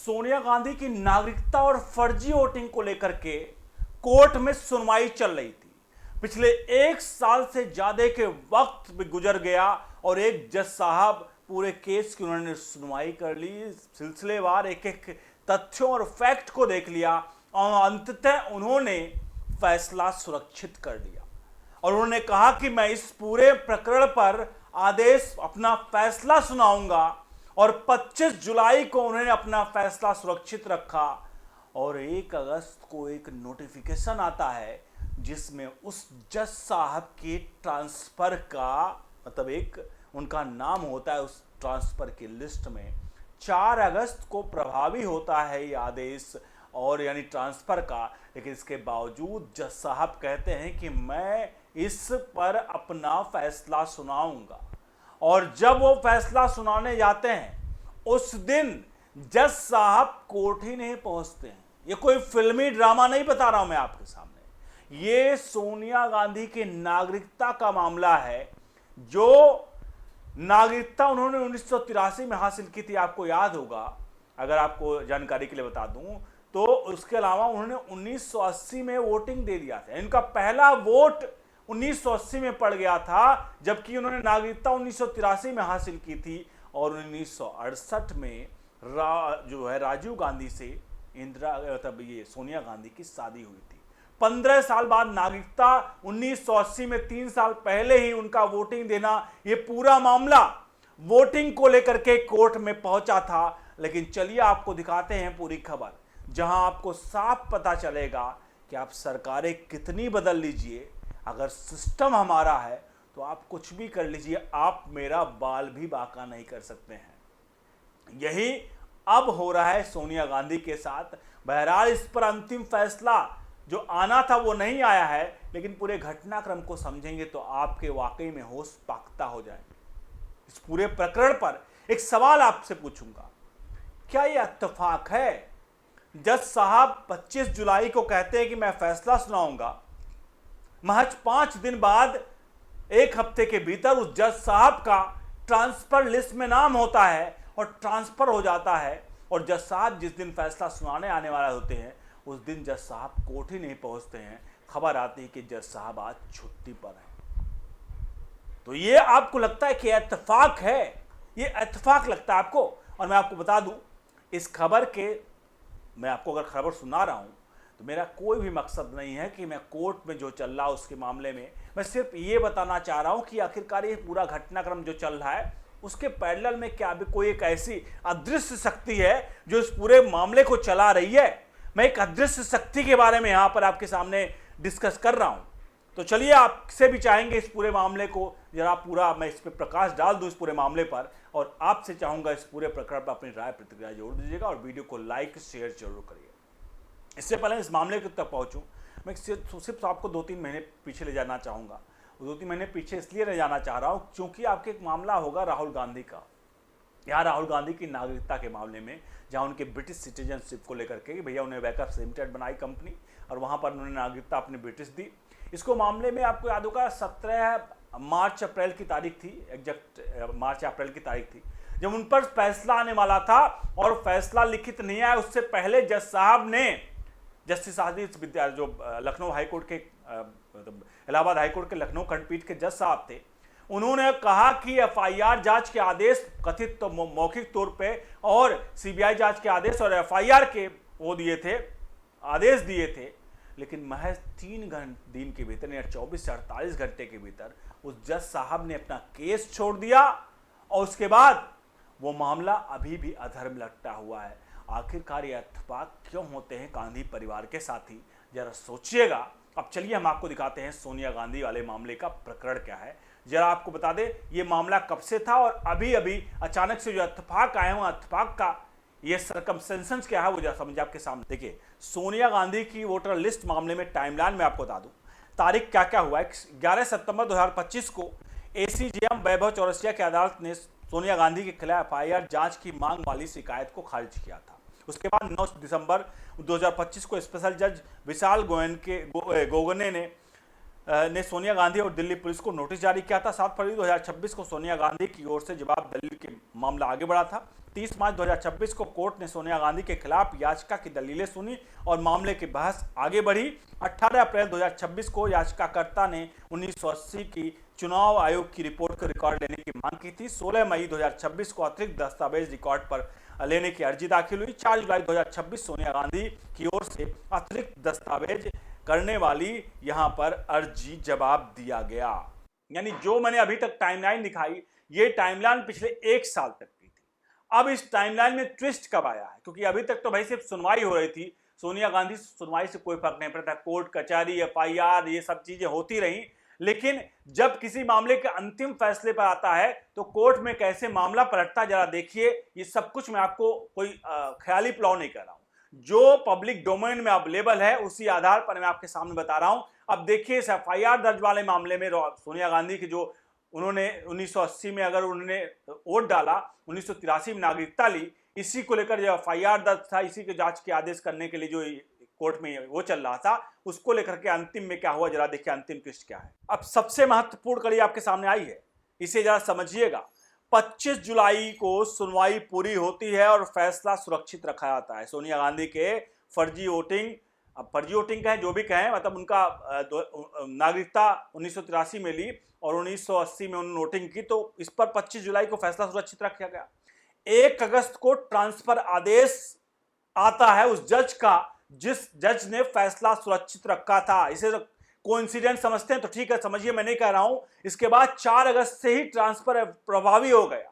सोनिया गांधी की नागरिकता और फर्जी वोटिंग को लेकर के कोर्ट में सुनवाई चल रही थी। पिछले 1 साल से ज्यादा के वक्त भी गुजर गया और एक जज साहब पूरे केस की उन्होंने सुनवाई कर ली, सिलसिलेवार एक एक तथ्यों और फैक्ट को देख लिया और अंततः उन्होंने फैसला सुरक्षित कर लिया और उन्होंने कहा कि मैं इस पूरे प्रकरण पर आदेश अपना फैसला सुनाऊंगा और 25 जुलाई को उन्होंने अपना फैसला सुरक्षित रखा और 1 अगस्त को एक नोटिफिकेशन आता है जिसमें उस जज साहब के ट्रांसफर का मतलब एक उनका नाम होता है उस ट्रांसफर की लिस्ट में। 4 अगस्त को प्रभावी होता है ये आदेश और यानी ट्रांसफर का, लेकिन इसके बावजूद जज साहब कहते हैं कि मैं इस पर अपना फैसला सुनाऊंगा और जब वो फैसला सुनाने जाते हैं उस दिन जज साहब कोर्ट ही नहीं पहुंचते हैं। ये कोई फिल्मी ड्रामा नहीं बता रहा हूं मैं आपके सामने, ये सोनिया गांधी की नागरिकता का मामला है। जो नागरिकता उन्होंने 1983 में हासिल की थी, आपको याद होगा, अगर आपको जानकारी के लिए बता दूं तो उसके अलावा उन्होंने 1980 में वोटिंग दे दिया था। इनका पहला वोट 1980 में पड़ गया था, जबकि उन्होंने नागरिकता 1983 में हासिल की थी और 1968 में जो है राजीव गांधी से मतलब ये सोनिया गांधी की शादी हुई थी। 15 साल बाद नागरिकता 1980 में 3 साल पहले ही उनका वोटिंग देना, ये पूरा मामला वोटिंग को लेकर के कोर्ट में पहुंचा था। लेकिन चलिए आपको दिखाते हैं पूरी खबर, जहां आपको साफ पता चलेगा कि आप सरकारें कितनी बदल लीजिए, अगर सिस्टम हमारा है तो आप कुछ भी कर लीजिए, आप मेरा बाल भी बांका नहीं कर सकते हैं। यही अब हो रहा है सोनिया गांधी के साथ। बहरहाल इस पर अंतिम फैसला जो आना था वो नहीं आया है, लेकिन पूरे घटनाक्रम को समझेंगे तो आपके वाकई में होश पाक्ता हो जाए। इस पूरे प्रकरण पर एक सवाल आपसे पूछूंगा, क्या यह इत्तेफाक है? जज साहब 25 जुलाई को कहते हैं कि मैं फैसला सुनाऊंगा, महज 5 दिन बाद 1 हफ्ते के भीतर उस जज साहब का ट्रांसफर लिस्ट में नाम होता है और ट्रांसफर हो जाता है और जज साहब जिस दिन फैसला सुनाने आने वाले होते हैं उस दिन जज साहब कोर्ट ही नहीं पहुंचते हैं। खबर आती है कि जज साहब आज छुट्टी पर हैं। तो ये आपको लगता है कि इत्तेफाक है? ये इत्तेफाक लगता है आपको? और मैं आपको बता दूं, इस खबर के मैं आपको अगर खबर सुना रहा हूं तो मेरा कोई भी मकसद नहीं है कि मैं कोर्ट में जो चल रहा है उसके मामले में, मैं सिर्फ ये बताना चाह रहा हूं कि आखिरकार ये पूरा घटनाक्रम जो चल रहा है उसके पैरेलल में क्या भी कोई एक ऐसी अदृश्य शक्ति है जो इस पूरे मामले को चला रही है। मैं एक अदृश्य शक्ति के बारे में यहां पर आपके सामने डिस्कस कर रहा हूं। तो चलिए आपसे भी चाहेंगे इस पूरे मामले को जरा पूरा मैं इस पर प्रकाश डाल दूं इस पूरे मामले पर, और आपसे चाहूंगा इस पूरे प्रकरण पर अपनी राय प्रतिक्रिया जरूर दीजिएगा और वीडियो को लाइक शेयर जरूर करिए। इससे पहले इस मामले तक पहुंचूं, मैं सिर्फ आपको 2-3 महीने पीछे ले जाना चाहूँगा। 2-3 महीने पीछे इसलिए ले जाना चाह रहा हूँ क्योंकि आपके एक मामला होगा राहुल गांधी का, यहाँ राहुल गांधी की नागरिकता के मामले में, जहाँ उनके ब्रिटिश सिटीजनशिप को लेकर के भैया उन्हें बैकअप लिमिटेड बनाई कंपनी और वहाँ पर उन्होंने नागरिकता अपनी ब्रिटिश दी। इसको मामले में आपको याद होगा 17 मार्च अप्रैल की तारीख थी, एग्जैक्ट मार्च अप्रैल की तारीख थी जब उन पर फैसला आने वाला था और फैसला लिखित नहीं आया। उससे पहले जज साहब ने, जस्टिस आदित्य विद्या जो लखनऊ हाईकोर्ट के इलाहाबाद हाईकोर्ट के लखनऊ खंडपीठ के जज साहब थे, उन्होंने कहा कि एफआईआर जांच के आदेश कथित तो मौखिक तौर पे और सीबीआई जांच के आदेश और एफआईआर के वो दिए थे, आदेश दिए थे, लेकिन महज 3 दिन के भीतर या 24 से 48 घंटे के भीतर उस जज साहब ने अपना केस छोड़ दिया और उसके बाद वो मामला अभी भी अधर में लटका हुआ है। आखिरकार ये इत्तेफाक क्यों होते हैं गांधी परिवार के साथ ही, जरा सोचिएगा। अब चलिए हम आपको दिखाते हैं सोनिया गांधी वाले मामले का प्रकरण क्या है। जरा आपको बता दें ये मामला कब से था और अभी अभी अचानक से जो इत्तेफाक आए हैं इत्तेफाक का ये सरकमस्टेंसेस क्या है वो जरा समझिए आपके सामने। देखिए सोनिया गांधी की वोटर लिस्ट मामले में टाइमलाइन में आपको बता दूं तारीख क्या क्या हुआ है। 11 सितंबर 2025 को एसीजेएम वैभव चौरसिया की अदालत ने सोनिया गांधी के खिलाफ एफआईआर जांच की मांग वाली शिकायत को खारिज किया था। उसके बाद 9 दिसंबर 2025 को स्पेशल जज विशाल गोगने ने सोनिया गांधी और दिल्ली पुलिस को नोटिस जारी किया था। 7 फरवरी 2026 को सोनिया गांधी की ओर से जवाब दलील के मामला आगे बढ़ा था। 30 मार्च 2026 को कोर्ट ने सोनिया गांधी के खिलाफ याचिका की दलीलें सुनी और मामले की बहस आगे बढ़ी। 18 अप्रैल 2026 को याचिकाकर्ता ने 1980 की चुनाव आयोग की रिपोर्ट को रिकॉर्ड लेने की मांग की थी। 16 मई 2026 को अतिरिक्त दस्तावेज रिकॉर्ड पर लेने की अर्जी दाखिल हुई। 4 जुलाई 2026 सोनिया गांधी की ओर से अतिरिक्त दस्तावेज करने वाली यहां पर अर्जी जवाब दिया गया। यानी जो मैंने अभी तक टाइमलाइन दिखाई, ये टाइमलाइन पिछले 1 साल तक की थी। अब इस टाइमलाइन में ट्विस्ट कब आया है, क्योंकि अभी तक तो भाई सिर्फ सुनवाई हो रही थी। सोनिया गांधी सुनवाई से कोई फर्क नहीं पड़ता, कोर्ट कचहरी FIR ये सब चीजें होती रही, लेकिन जब किसी मामले के अंतिम फैसले पर आता है तो कोर्ट में कैसे मामला पलटता जरा देखिए। ये सब कुछ मैं आपको कोई ख्याली पुलाव नहीं कर रहा हूं, जो पब्लिक डोमेन में अवेलेबल है उसी आधार पर मैं आपके सामने बता रहा हूं। अब देखिए इस FIR दर्ज वाले मामले में सोनिया गांधी की जो उन्होंने 1980 में अगर उन्होंने वोट डाला, 1983 में नागरिकता ली, इसी को लेकर जो FIR दर्ज था, इसी के जांच के आदेश करने के लिए जो कोर्ट में वो चल रहा था, उसको लेकर के अंतिम में क्या हुआ जरा देखिए, अंतिम ट्विस्ट क्या है। अब सबसे महत्वपूर्ण कड़ी आपके सामने आई है, इसे जरा समझिएगा। 25 जुलाई को सुनवाई पूरी होती है और फैसला सुरक्षित रखा जाता है। सोनिया गांधी के फर्जी वोटिंग, अब फर्जी वोटिंग कहें जो भी कहें, मतलब उनका नागरिकता 1983 में ली और 1980 में उन्होंने वोटिंग की, तो इस पर 25 जुलाई को फैसला सुरक्षित रखा गया। 1 अगस्त को ट्रांसफर आदेश आता है उस जज का जिस जज ने फैसला सुरक्षित रखा था। इसे कोइंसिडेंस समझते हैं तो ठीक है, समझिए, मैं नहीं कह रहा हूं। इसके बाद 4 अगस्त से ही ट्रांसफर प्रभावी हो गया।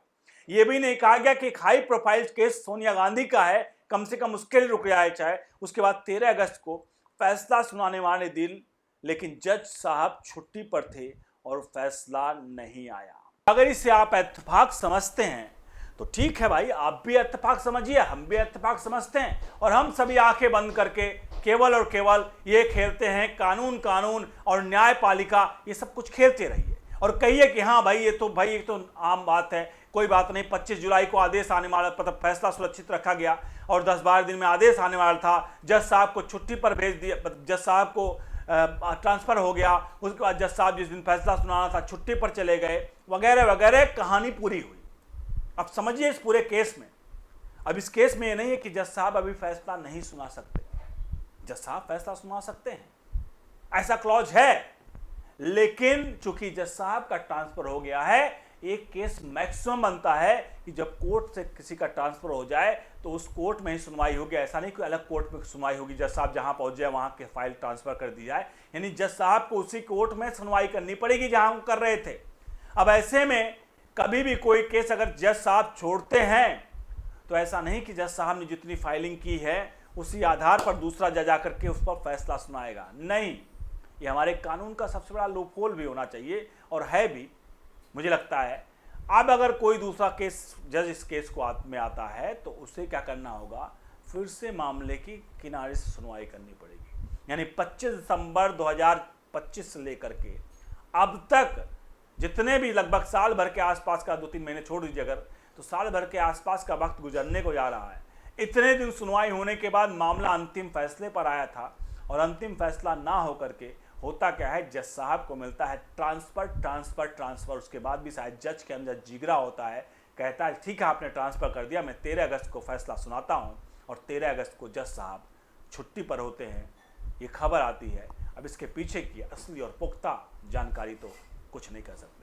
यह भी नहीं कहा गया कि एक high profile case Sonia Gandhi का है, कम से कम उसके लिए रुक जाए चाहे। उसके बाद 13 अगस्त को फैसला सुनाने वाले दिन, लेकिन जज साहब छुट्टी पर थे और फैसला नहीं आया। अगर इसे आप इत्तेफाक समझते हैं तो ठीक है भाई, आप भी इत्तेफाक समझिए, हम भी इत्तेफाक समझते हैं, और हम सभी आंखें बंद करके केवल और केवल ये खेलते हैं कानून कानून और न्यायपालिका, ये सब कुछ खेलते रहिए और कहिए कि हाँ भाई ये तो आम बात है, कोई बात नहीं। 25 जुलाई को आदेश आने वाला, मतलब फैसला सुरक्षित रखा गया और 10-12 दिन में आदेश आने वाला था। जज साहब को छुट्टी पर भेज दिया, जज साहब को ट्रांसफर हो गया। उसके बाद जज साहब जिस दिन फैसला सुनाना था छुट्टी पर चले गए, वगैरह वगैरह, कहानी पूरी हुई। अब समझिए इस पूरे केस में, अब इस केस में ये नहीं है कि जज साहब अभी फैसला नहीं सुना सकते, जज साहब फैसला सुना सकते हैं, ऐसा क्लॉज है। लेकिन चूंकि जज साहब का ट्रांसफर हो गया है, एक केस मैक्सिमम बनता है कि जब कोर्ट से किसी का ट्रांसफर हो जाए तो उस कोर्ट में ही सुनवाई होगी। ऐसा नहीं कि अलग कोर्ट में सुनवाई होगी, जज साहब जहां पहुंच जाए वहां के फाइल ट्रांसफर कर दी जाए। यानी जज साहब को उसी कोर्ट में सुनवाई करनी पड़ेगी जहां वो कर रहे थे। अब ऐसे में कभी भी कोई केस अगर जज साहब छोड़ते हैं तो ऐसा नहीं कि जज साहब ने जितनी फाइलिंग की है उसी आधार पर दूसरा जज आकर के उस पर फैसला सुनाएगा, नहीं। ये हमारे कानून का सबसे बड़ा लूपहोल भी होना चाहिए, और है भी, मुझे लगता है। अब अगर कोई दूसरा केस जज इस केस को में आता है तो उसे क्या करना होगा, फिर से मामले की किनारे से सुनवाई करनी पड़ेगी। यानी 25 दिसंबर 2025 से लेकर के अब तक जितने भी लगभग साल भर के आसपास का, 2-3 महीने छोड़ दीजिए अगर, तो साल भर के आसपास का वक्त गुजरने को जा रहा है। इतने दिन सुनवाई होने के बाद मामला अंतिम फैसले पर आया था, और अंतिम फैसला ना होकर के होता क्या है, जज साहब को मिलता है ट्रांसफर ट्रांसफर ट्रांसफर। उसके बाद भी शायद जज के अंदर जिगरा होता है, कहता है ठीक है आपने ट्रांसफर कर दिया, मैं 13 अगस्त को फैसला सुनाता हूँ, और 13 अगस्त को जज साहब छुट्टी पर होते हैं। ये खबर आती है। अब इसके पीछे की असली और पुख्ता जानकारी तो कुछ नहीं कर सकते।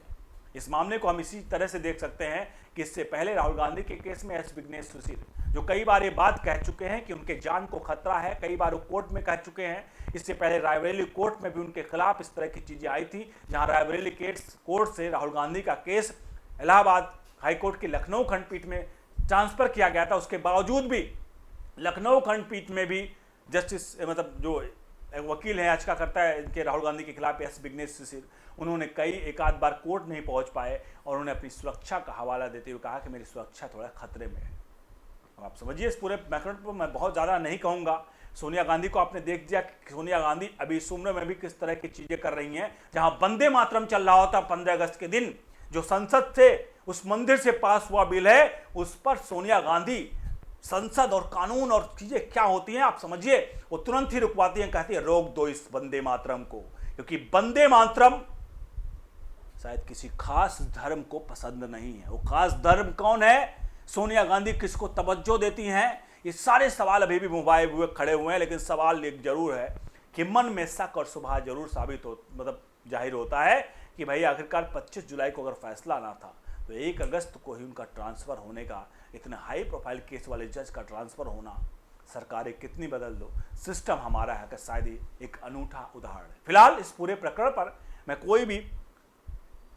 इस मामले को हम इसी तरह से देख सकते हैं कि इससे पहले राहुल गांधी के केस में एस विघ्नेश सुशील, जो कई बार ये बात कह चुके हैं कि उनके जान को खतरा है, कई बार वो कोर्ट में कह चुके हैं। इससे पहले रायबरेली कोर्ट में भी उनके खिलाफ इस तरह की चीजें आई थी, जहां रायबरेली कोर्ट से राहुल गांधी का केस इलाहाबाद हाईकोर्ट की लखनऊ खंडपीठ में ट्रांसफर किया गया था। उसके बावजूद भी लखनऊ खंडपीठ में भी जस्टिस, मतलब जो वकील है याचिका करता है इनके राहुल गांधी के खिलाफ, एस विघ्नेश सुशील, उन्होंने एक आध बार कोर्ट नहीं पहुंच पाए और उन्होंने अपनी सुरक्षा का हवाला देते हुए कहा कि मेरी सुरक्षा थोड़ा खतरे में है। अब आप समझिए इस पूरे मैटर पर मैं बहुत ज़्यादा नहीं कहूँगा। सोनिया गांधी को आपने देख दिया कि सोनिया गांधी अभी इस उम्र में भी किस तरह की चीज़ें कर रही हैं। जहां वंदे मातरम चल रहा होता 15 अगस्त के दिन, जो संसद से उस मंदिर से पास हुआ बिल है, उस पर सोनिया गांधी संसद और कानून और चीजें क्या होती हैं आप समझिए, वो तुरंत ही रुकवाती हैं, कहती है रोक दो इस वंदे मातरम को, क्योंकि वंदे मातरम शायद किसी खास धर्म को पसंद नहीं है। वो खास धर्म कौन है? सोनिया गांधी किसको तवज्जो देती हैं, ये सारे सवाल अभी भी मुभाए हुए खड़े हुए हैं। लेकिन सवाल एक जरूर है कि मन में शक और शुबहा जरूर साबित हो मतलब जाहिर होता है कि भाई आखिरकार 25 जुलाई को अगर फैसला आना था तो 1 अगस्त को ही उनका ट्रांसफ़र होने का, इतने हाई प्रोफाइल केस वाले जज का ट्रांसफ़र होना, सरकारें कितनी बदल दो, सिस्टम हमारा है, कि शायद एक अनूठा उदाहरण है। फिलहाल इस पूरे प्रकरण पर मैं कोई भी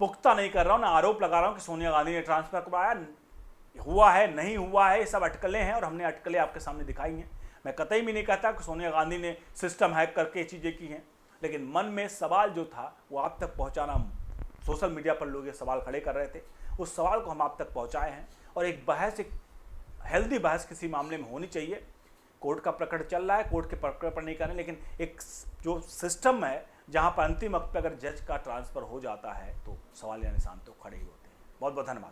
पुख्ता नहीं कर रहा हूँ, ना आरोप लगा रहा हूँ कि सोनिया गांधी ने ट्रांसफ़र करवाया, हुआ है नहीं हुआ है, ये सब अटकलें हैं और हमने अटकलें आपके सामने दिखाई हैं। मैं कतई भी नहीं कहता कि सोनिया गांधी ने सिस्टम हैक करके ये चीज़ें की हैं, लेकिन मन में सवाल जो था वो आप तक पहुंचाना, सोशल मीडिया पर लोग ये सवाल खड़े कर रहे थे, उस सवाल को हम आप तक पहुंचाए हैं। और एक बहस, एक हेल्दी बहस किसी मामले में होनी चाहिए। कोर्ट का प्रकरण चल रहा है, कोर्ट के प्रकरण पर नहीं करें, लेकिन एक जो सिस्टम है जहां पर अंतिम वक्त पर अगर जज का ट्रांसफ़र हो जाता है तो सवाल या निशान तो खड़े ही होते हैं। बहुत बहुत धन्यवाद।